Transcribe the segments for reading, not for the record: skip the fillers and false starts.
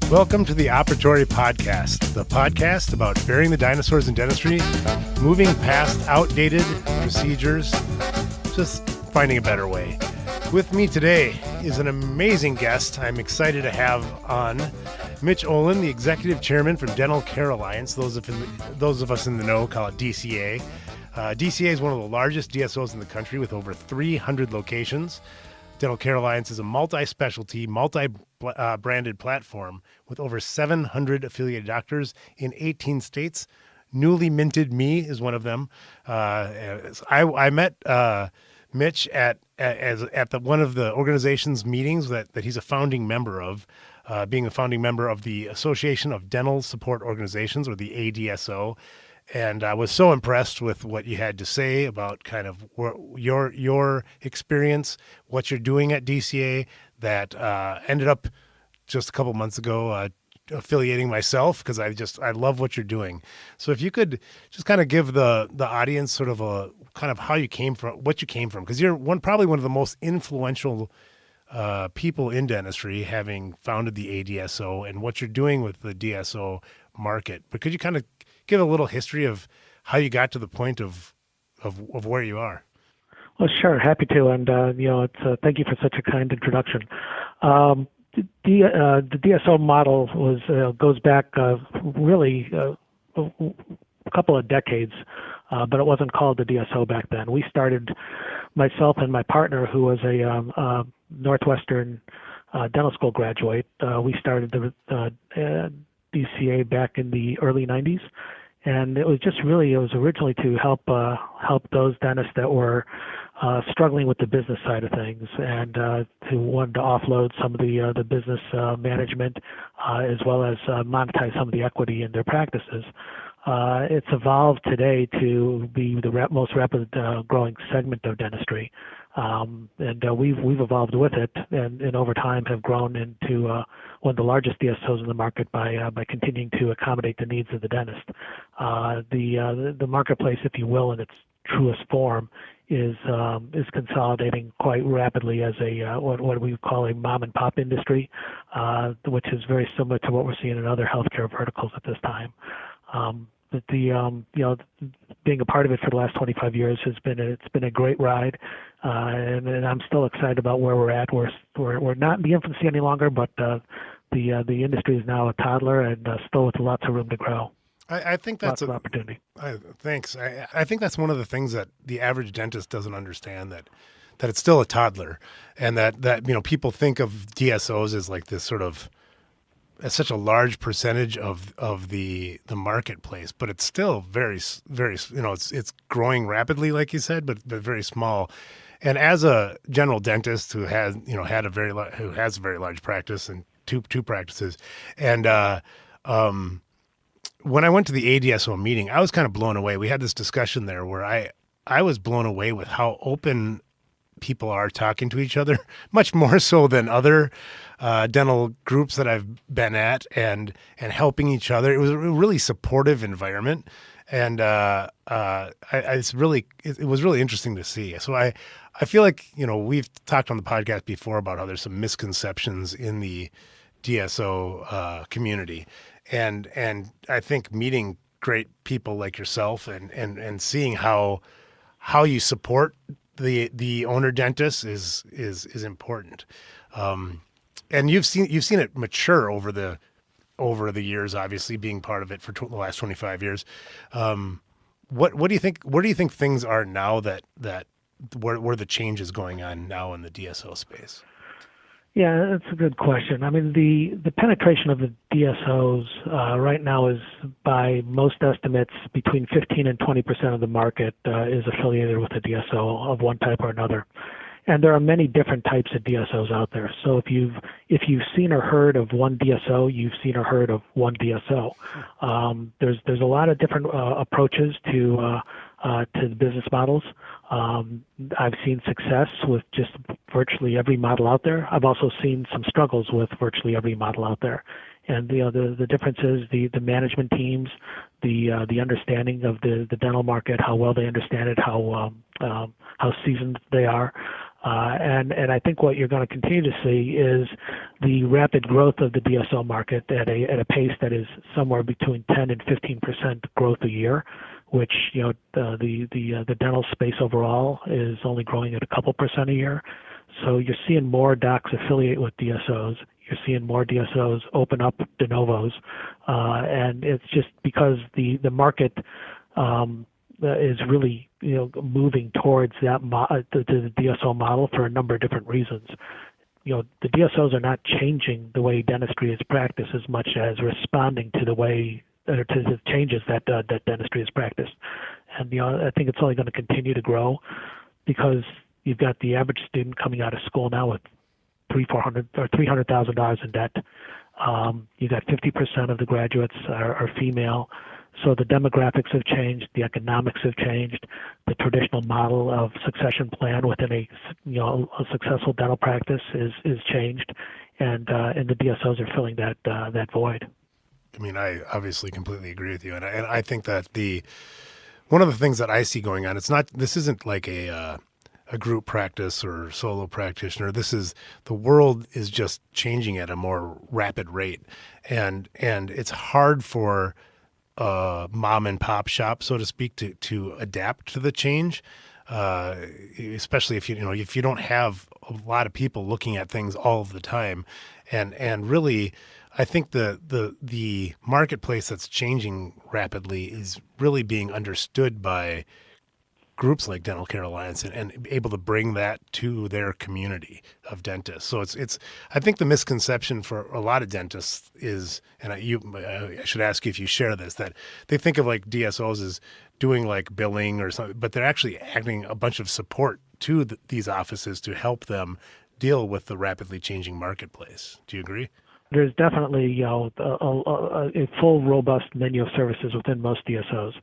Welcome to the Operatory podcast, the podcast about burying the dinosaurs in dentistry, moving past outdated procedures, just finding a better way. With me today is an amazing guest I'm excited to have on, Mitch Olan, the Executive Chairman from Dental Care Alliance. Those of us in the know call it DCA. DCA is one of the largest DSOs in the country with over 300 locations. Dental Care Alliance is a multi-specialty, multi-branded platform with over 700 affiliated doctors in 18 states. Newly minted me is one of them. I met Mitch at one of the organization's meetings that he's a founding member of, being a founding member of the Association of Dental Support Organizations, or the ADSO. And I was so impressed with what you had to say about kind of your experience, what you're doing at DCA, that ended up just a couple months ago affiliating myself because I love what you're doing. So if you could just kind of give the audience sort of a kind of how you came from, what you came from, because you're probably one of the most influential people in dentistry, having founded the ADSO and what you're doing with the DSO market. But could you kind of give a little history of how you got to the point of where you are? Well, sure, happy to, and it's thank you for such a kind introduction. The DSO model goes back really a couple of decades, but it wasn't called the DSO back then. We started, myself and my partner, who was a Northwestern dental school graduate. We started the DCA back in the early 90s, and it was originally to help those dentists that were struggling with the business side of things, and wanted to offload some of the business management as well as monetize some of the equity in their practices. It's evolved today to be the most rapid growing segment of dentistry, and we've evolved with it, and over time have grown into one of the largest DSOs in the market by continuing to accommodate the needs of the dentist. The marketplace, if you will, in its truest form, is consolidating quite rapidly as what we call a mom and pop industry, which is very similar to what we're seeing in other healthcare verticals at this time. But being a part of it for the last 25 years it's been a great ride, and I'm still excited about where we're at. We're not in the infancy any longer, but the industry is now a toddler and still with lots of room to grow. I think that's lots of opportunity. Thanks. I think that's one of the things that the average dentist doesn't understand, that it's still a toddler, and that people think of DSOs as like this sort of as such a large percentage of the marketplace, but it's still very, very, it's growing rapidly, like you said, but very small. And as a general dentist who has a very large practice and two practices, and when I went to the ADSO meeting, I was kind of blown away. We had this discussion there where I was blown away with how open people are talking to each other, much more so than other dental groups that I've been at, and helping each other. It was a really supportive environment, and it was really interesting to see. So I feel like we've talked on the podcast before about how there's some misconceptions in the DSO community, and I think meeting great people like yourself and seeing how you support the owner dentist is important. And you've seen it mature over the years, obviously being part of it for the last 25 years. What do you think? Where do you think things are now that where the change is going on now in the DSO space? Yeah, that's a good question. I mean, the penetration of the DSOs right now is, by most estimates, between 15 and 20% of the market is affiliated with a DSO of one type or another. And there are many different types of DSOs out there. So if you've seen or heard of one DSO, you've seen or heard of one DSO. There's a lot of different approaches to the business models. I've seen success with just virtually every model out there. I've also seen some struggles with virtually every model out there. And the difference is the management teams, the understanding of the dental market, how well they understand it, how seasoned they are. And I think what you're going to continue to see is the rapid growth of the DSO market at a pace that is somewhere between 10 and 15% growth a year, which the dental space overall is only growing at a couple percent a year. So you're seeing more docs affiliate with DSOs. You're seeing more DSOs open up de novos, and it's just because the market is really moving towards that the DSO model for a number of different reasons. The DSOs are not changing the way dentistry is practiced as much as responding to the way or to the changes that dentistry is practiced. And I think it's only going to continue to grow because you've got the average student coming out of school now with $300,000 in debt. You got 50% of the graduates are female. So the demographics have changed, the economics have changed, the traditional model of succession plan within a successful dental practice is changed, and the DSOs are filling that void. I mean, I obviously completely agree with you, and I think that one of the things that I see going on, this isn't like a group practice or solo practitioner. The world is just changing at a more rapid rate, and it's hard for mom and pop shop, so to speak, to adapt to the change, especially if you don't have a lot of people looking at things all of the time, and really, I think the marketplace that's changing rapidly is really being understood by groups like Dental Care Alliance and able to bring that to their community of dentists. So it's I think the misconception for a lot of dentists is, and I should ask you if you share this, that they think of like DSOs as doing like billing or something, but they're actually adding a bunch of support to these offices to help them deal with the rapidly changing marketplace. Do you agree? There's definitely a full, robust menu of services within most DSOs.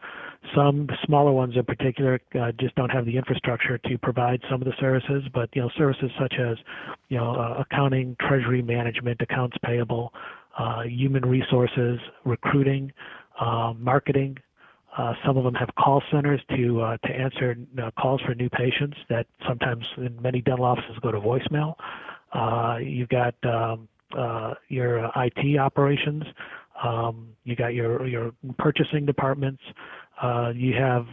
Some smaller ones in particular just don't have the infrastructure to provide some of the services, but services such as accounting, treasury management, accounts payable, human resources, recruiting, marketing. Some of them have call centers to answer calls for new patients that sometimes in many dental offices go to voicemail. You've got your IT operations, you got your purchasing departments, you have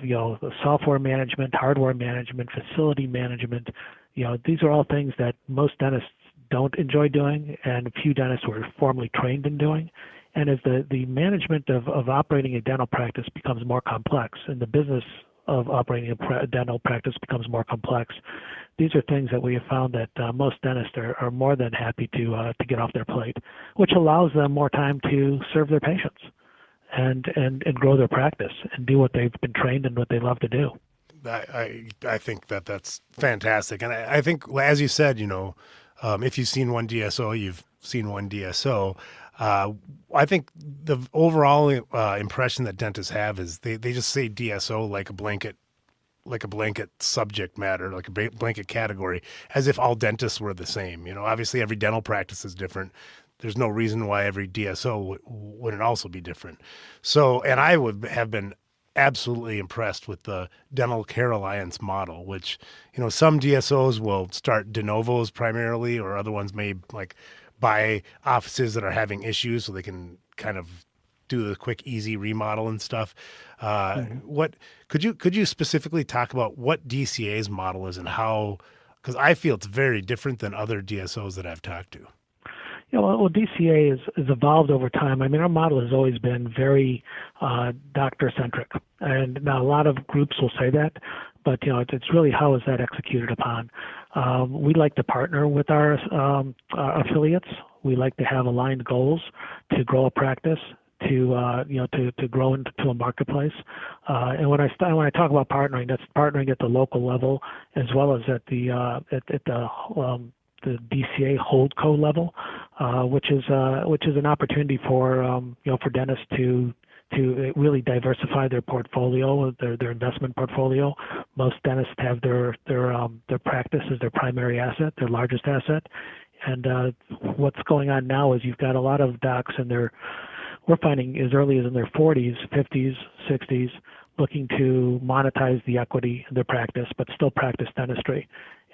software management, hardware management, facility management. These are all things that most dentists don't enjoy doing, and few dentists were formally trained in doing. And as the management of operating a dental practice becomes more complex, and the business of operating a dental practice becomes more complex, these are things that we have found that most dentists are more than happy to get off their plate, which allows them more time to serve their patients and grow their practice and do what they've been trained and what they love to do. I think that's fantastic, and I think, as you said, if you've seen one DSO, you've seen one DSO. I think the overall impression that dentists have is they just say DSO like a blanket subject matter, like a blanket category, as if all dentists were the same. Obviously every dental practice is different. There's no reason why every DSO wouldn't also be different. So, and I would have been absolutely impressed with the Dental Care Alliance model, which, some DSOs will start de novos primarily, or other ones may like buy offices that are having issues so they can kind of do the quick, easy remodel and stuff. What could you specifically talk about what DCA's model is and how? Because I feel it's very different than other DSOs that I've talked to. Well, DCA has evolved over time. I mean, our model has always been very doctor-centric, and now a lot of groups will say that, but it's really how is that executed upon. We like to partner with our affiliates. We like to have aligned goals to grow a practice, to grow into a marketplace. And when I talk about partnering, that's partnering at the local level as well as at the DCA holdco level, which is an opportunity for for dentists to really diversify their portfolio, their investment portfolio. Most dentists have their practice as their primary asset, their largest asset. And what's going on now is you've got a lot of docs we're finding as early as in their 40s, 50s, 60s, looking to monetize the equity in their practice, but still practice dentistry.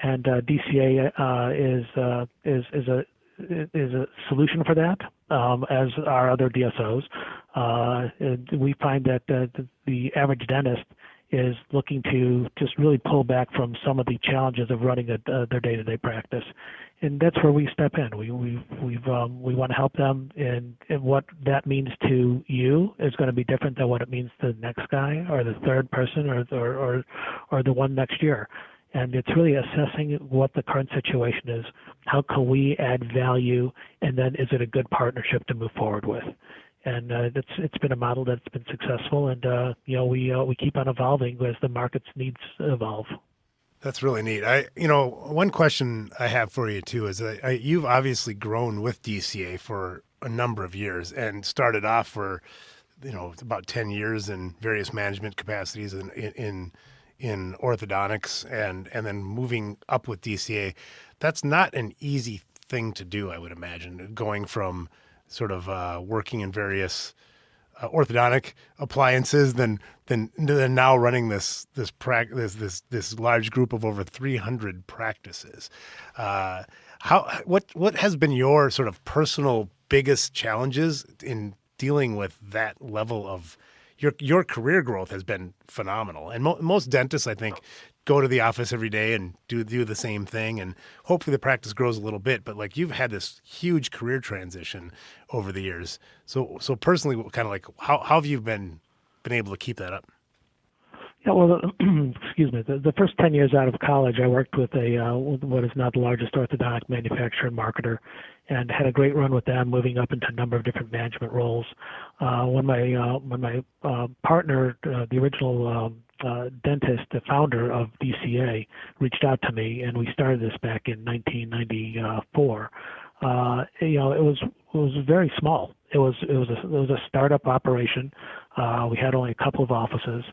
and DCA is a solution for that, as are other DSOs. We find that the average dentist is looking to just really pull back from some of the challenges of running their day-to-day practice, and that's where we step in. We want to help them, and what that means to you is going to be different than what it means to the next guy or the third person or the one next year. And it's really assessing what the current situation is. How can we add value, and then is it a good partnership to move forward with? And it's been a model that's been successful, and we keep on evolving as the market's needs evolve. That's really neat. One question I have for you too is that you've obviously grown with DCA for a number of years and started off for, about 10 years in various management capacities in orthodontics and then moving up with DCA. That's not an easy thing to do, I would imagine, going from sort of working in various orthodontic appliances, then now running this large group of over 300 practices. What has been your sort of personal biggest challenges in dealing with that level of your career growth? Has been phenomenal, and most dentists, I think, go to the office every day and do the same thing, and hopefully the practice grows a little bit. But like, you've had this huge career transition over the years. So personally, kind of like how have you been able to keep that up? Yeah, well, excuse me. The first 10 years out of college, I worked with what is now the largest orthodontic manufacturer and marketer, and had a great run with them, moving up into a number of different management roles. When my partner, the original dentist, the founder of DCA, reached out to me, and we started this back in 1994. It was very small. It was a startup operation. We had only a couple of offices.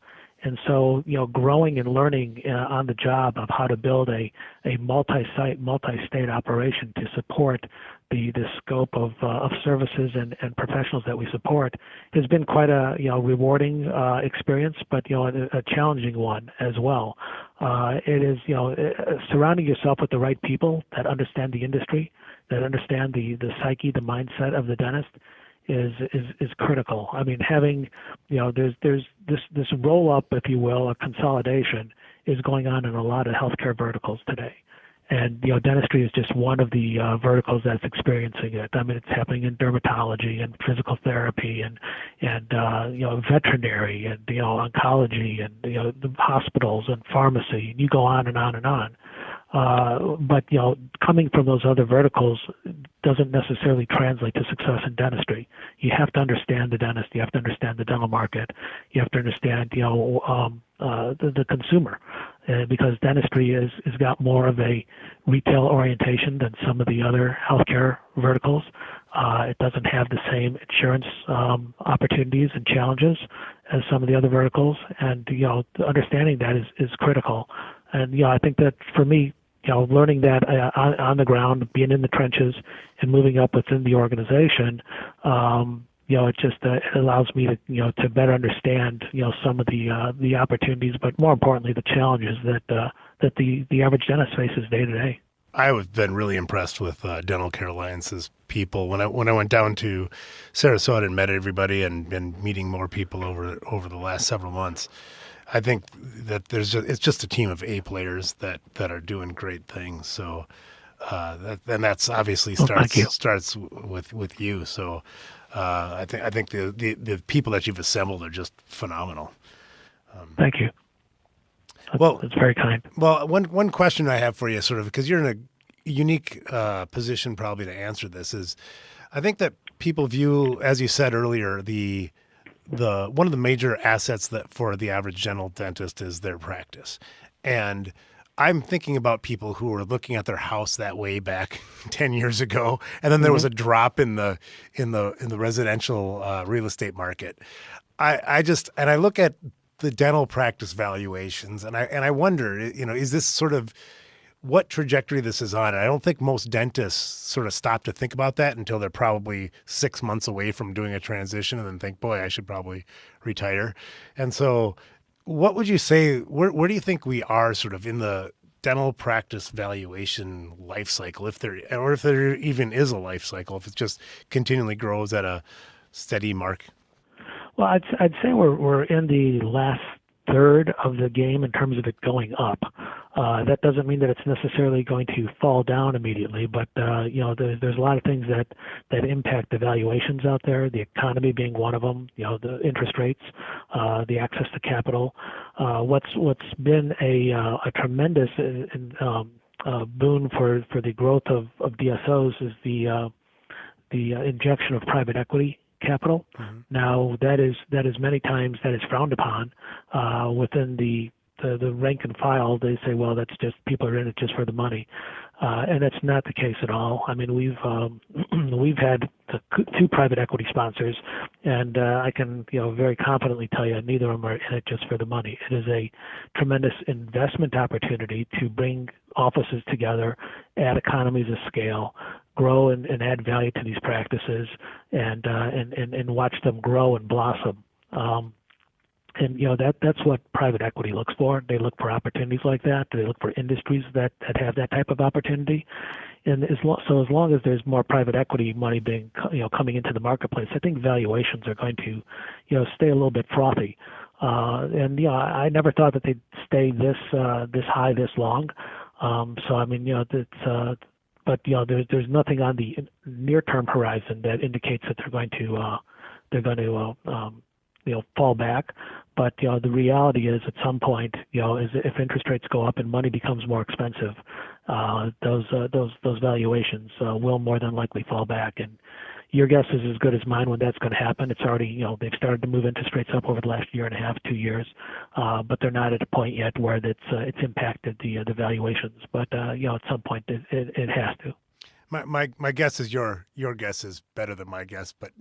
And so, growing and learning on the job of how to build a multi-site, multi-state operation to support the scope of services and professionals that we support has been quite a rewarding experience, but a challenging one as well. It is surrounding yourself with the right people that understand the industry, that understand the psyche, the mindset of the dentist, is critical. I mean, having there's this roll up, if you will, a consolidation is going on in a lot of healthcare verticals today, and dentistry is just one of the verticals that's experiencing it. I mean, it's happening in dermatology and physical therapy and veterinary and oncology and the hospitals and pharmacy, and you go on and on and on. But coming from those other verticals doesn't necessarily translate to success in dentistry. You have to understand the dentist. You have to understand the dental market. You have to understand the consumer, because dentistry is got more of a retail orientation than some of the other healthcare verticals. It doesn't have the same insurance opportunities and challenges as some of the other verticals, and understanding that is critical. And I think that for me, learning that on the ground, being in the trenches, and moving up within the organization, it just it allows me to better understand some of the opportunities, but more importantly, the challenges that the average dentist faces day to day. I've been really impressed with Dental Care Alliance's people. When I went down to Sarasota and met everybody and been meeting more people over the last several months, I think that it's just a team of A players that are doing great things. So that's obviously starts with you. So I think the people that you've assembled are just phenomenal. Thank you. That's very kind. Well, one question I have for you, sort of, because you're in a unique position probably to answer this, is I think that people view, as you said earlier, the one of the major assets that for the average dental dentist is their practice. And I'm thinking about people who were looking at their house that way back 10 years ago, and then there was a drop in the residential real estate market. I look at the dental practice valuations, and I wonder, is this sort of what trajectory this is on? And I don't think most dentists sort of stop to think about that until they're probably 6 months away from doing a transition and then think, boy, I should probably retire. And so what would you say, where do you think we are sort of in the dental practice valuation life cycle, if there even is a life cycle, if it just continually grows at a steady mark? Well, I'd say we're in the last third of the game in terms of it going up. That doesn't mean that it's necessarily going to fall down immediately, but there's a lot of things that impact the valuations out there. The economy being one of them. The interest rates, the access to capital. What's been a tremendous boon for the growth of DSOs is the injection of private equity capital. Mm-hmm. Now that is many times that is frowned upon within the rank and file. They say, well, that's just people are in it just for the money, and that's not the case at all. I mean, we've had two private equity sponsors, and I can very confidently tell you neither of them are in it just for the money. It is a tremendous investment opportunity to bring offices together, add economies of scale, grow and add value to these practices, and watch them grow and blossom. That's what private equity looks for. They look for opportunities like that. They look for industries that have that type of opportunity. And as long as there's more private equity money being coming into the marketplace, I think valuations are going to stay a little bit frothy. I never thought that they'd stay this high this long. But there's nothing on the near-term horizon that indicates that they're going to fall back. But the reality is, at some point, is if interest rates go up and money becomes more expensive, those valuations will more than likely fall back. And your guess is as good as mine when that's going to happen. It's already, they've started to move interest rates up over the last year and a half, 2 years, but they're not at a point yet where it's impacted the valuations. But at some point it has to. My guess is your guess is better than my guess, but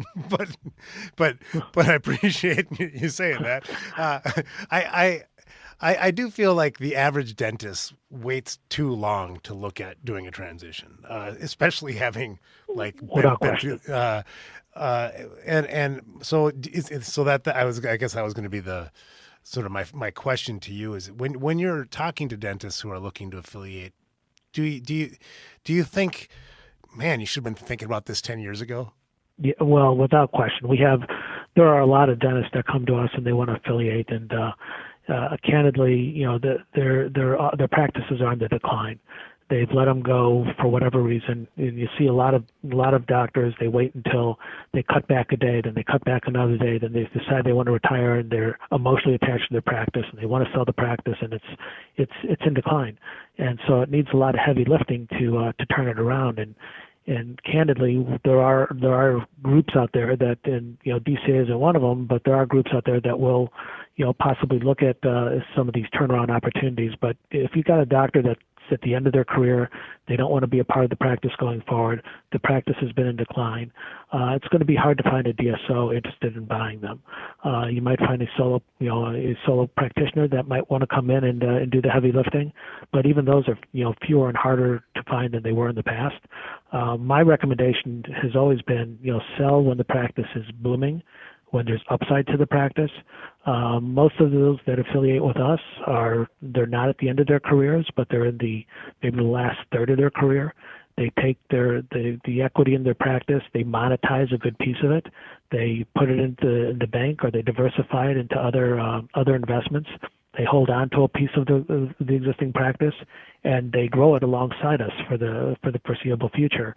I appreciate you saying that. I do feel like the average dentist waits too long to look at doing a transition, especially having and so that I guess that was going to be the sort of my question to you is when you're talking to dentists who are looking to affiliate, do you think, man, you should have been thinking about this 10 years ago? Yeah, well, without question, there are a lot of dentists that come to us and they want to affiliate, and candidly, their practices are on the decline. They've let them go for whatever reason. And you see a lot of doctors, they wait until they cut back a day, then they cut back another day, then they decide they want to retire, and they're emotionally attached to their practice, and they want to sell the practice, and it's in decline. And so it needs a lot of heavy lifting to turn it around. And candidly, there are groups out there that, and DCA isn't one of them, but there are groups out there that will possibly look at some of these turnaround opportunities. But if you've got a doctor that's at the end of their career, they don't want to be a part of the practice going forward, the practice has been in decline, it's going to be hard to find a DSO interested in buying them. You might find a solo practitioner that might want to come in and do the heavy lifting, but even those are fewer and harder to find than they were in the past. My recommendation has always been sell when the practice is booming, when there's upside to the practice. Most of those that affiliate with us they're not at the end of their careers, but they're in maybe the last third of their career. They take the equity in their practice, they monetize a good piece of it, they put it into the bank, or they diversify it into other investments. They hold on to a piece of the existing practice, and they grow it alongside us for the foreseeable future.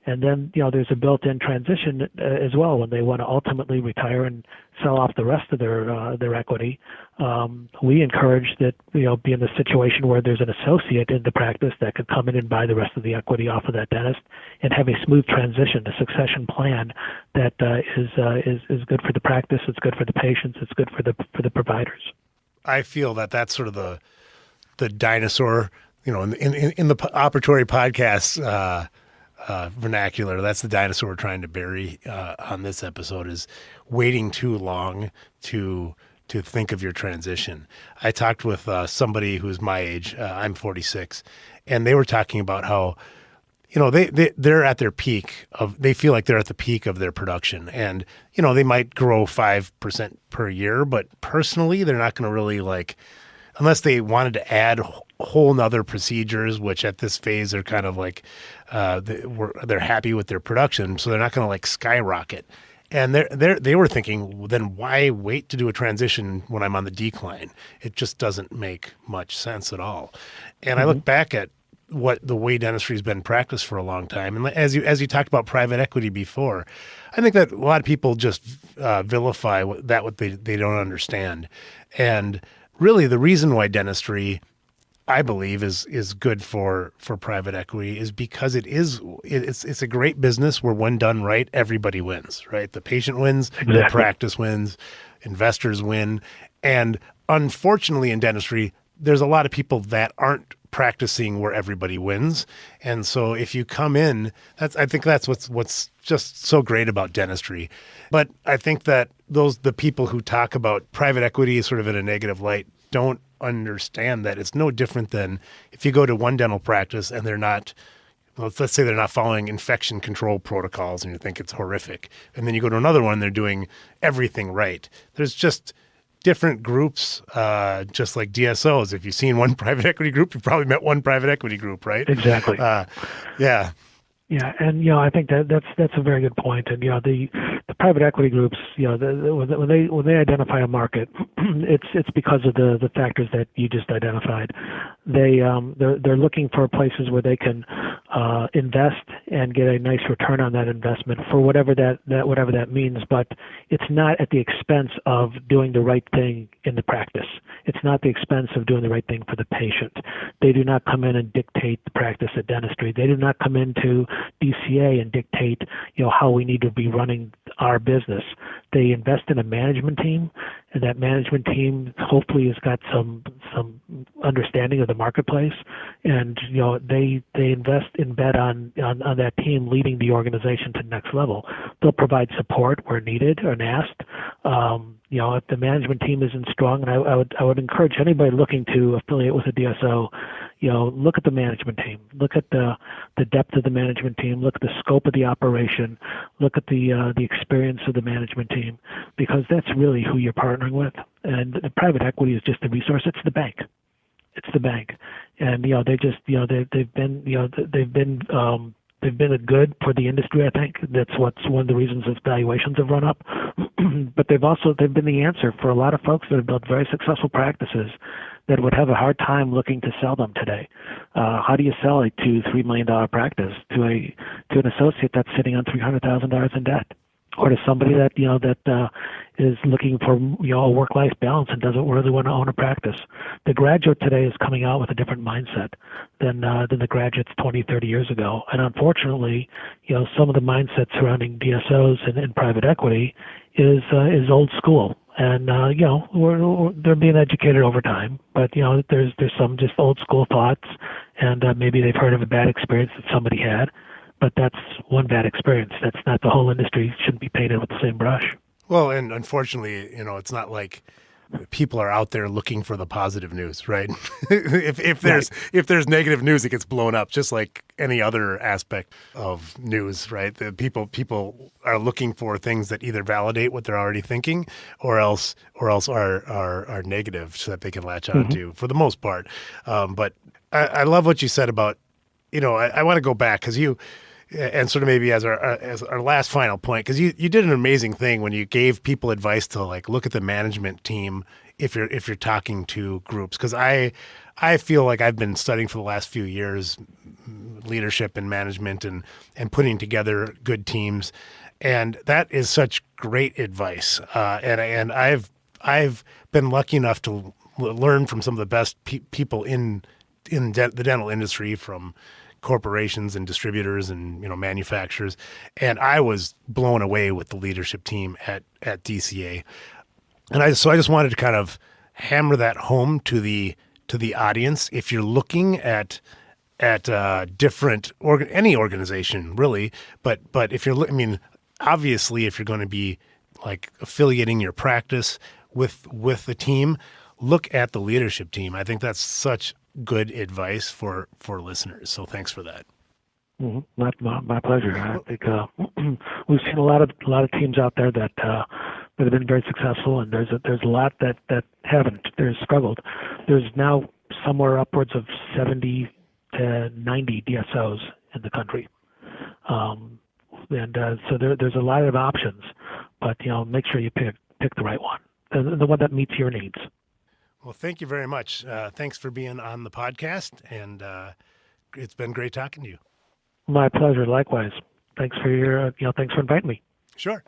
And then, there's a built-in transition as well when they want to ultimately retire and sell off the rest of their equity. We encourage that, be in the situation where there's an associate in the practice that could come in and buy the rest of the equity off of that dentist and have a smooth transition, a succession plan that is good for the practice, it's good for the patients, it's good for the providers. I feel that's sort of the dinosaur, in the Operatory podcast vernacular. That's the dinosaur we're trying to bury on this episode, is waiting too long to think of your transition. I talked with somebody who's my age. I'm 46, and they were talking about how they're at their peak they feel like they're at the peak of their production, and they might grow 5% per year, but personally they're not going to really, unless they wanted to add whole nother procedures, which at this phase are kind of like they're happy with their production, so they're not going to like skyrocket. And they were thinking, well, then why wait to do a transition when I'm on the decline? It just doesn't make much sense at all. And I look back at what the way dentistry has been practiced for a long time, and as you talked about private equity before, I think that a lot of people just vilify what they don't understand. And really, the reason why dentistry, I believe, is good for private equity is because it's a great business where when done right, everybody wins, right? The patient wins, Exactly. the practice wins, investors win. And unfortunately in dentistry, there's a lot of people that aren't practicing where everybody wins. And so if you come in, I think that's what's just so great about dentistry. But I think that the people who talk about private equity sort of in a negative light don't understand that it's no different than if you go to one dental practice and they're not, let's say they're not following infection control protocols and you think it's horrific. And then you go to another one, they're doing everything right. There's just different groups, just like DSOs. If you've seen one private equity group, you've probably met one private equity group, right? Exactly. Yeah. Yeah, and I think that's a very good point. And the private equity groups, when they identify a market, it's because of the factors that you just identified. They're looking for places where they can invest and get a nice return on that investment for whatever that means. But it's not at the expense of doing the right thing in the practice. It's not the expense of doing the right thing for the patient. They do not come in and dictate the practice of dentistry. They do not come into DCA and dictate, how we need to be running our business. They invest in a management team, and that management team hopefully has got some understanding of the marketplace, and they invest in bet on that team leading the organization to the next level. They'll provide support where needed and asked. If the management team isn't strong, and I would encourage anybody looking to affiliate with a DSO, look at the management team, look at the depth of the management team, look at the scope of the operation, look at the experience of the management team, because that's really who you're partnering with. And the private equity is just the resource. It's the bank. And they've been a good for the industry. I think that's what's one of the reasons its valuations have run up. But they've been the answer for a lot of folks that have built very successful practices that would have a hard time looking to sell them today. How do you sell a $2-3 million practice to an associate that's sitting on $300,000 in debt, or to somebody that is looking for a work-life balance and doesn't really want to own a practice? The graduate today is coming out with a different mindset than the graduates 20, 30 years ago. And unfortunately, some of the mindset surrounding DSOs and private equity is old school. And they're being educated over time, but there's some just old school thoughts, and maybe they've heard of a bad experience that somebody had, but that's one bad experience. That's not the whole industry. Shouldn't be painted with the same brush. Well, and unfortunately, it's not like people are out there looking for the positive news, right? if there's negative news, it gets blown up, just like any other aspect of news, right? The people are looking for things that either validate what they're already thinking, or else are negative, so that they can latch on to, for the most part. But I love what you said about, I want to go back because and sort of maybe as our last final point, because you did an amazing thing when you gave people advice to like look at the management team if you're talking to groups, because I feel like I've been studying for the last few years leadership and management and putting together good teams, and that is such great advice. And I've been lucky enough to learn from some of the best people in the dental industry, from corporations and distributors and manufacturers, and I was blown away with the leadership team at DCA. And I just wanted to kind of hammer that home to the audience. If you're looking at different any organization really, but if you're obviously if you're going to be like affiliating your practice with the team, look at the leadership team. I think that's such good advice for listeners. So thanks for that. My pleasure. I think we've seen a lot of teams out there that have been very successful, and there's a lot that haven't. There's struggled. There's now somewhere upwards of 70 to 90 DSOs in the country. So there's a lot of options, but make sure you pick the right one, the one that meets your needs. Well, thank you very much. Thanks for being on the podcast, and it's been great talking to you. My pleasure. Likewise. Thanks for thanks for inviting me. Sure.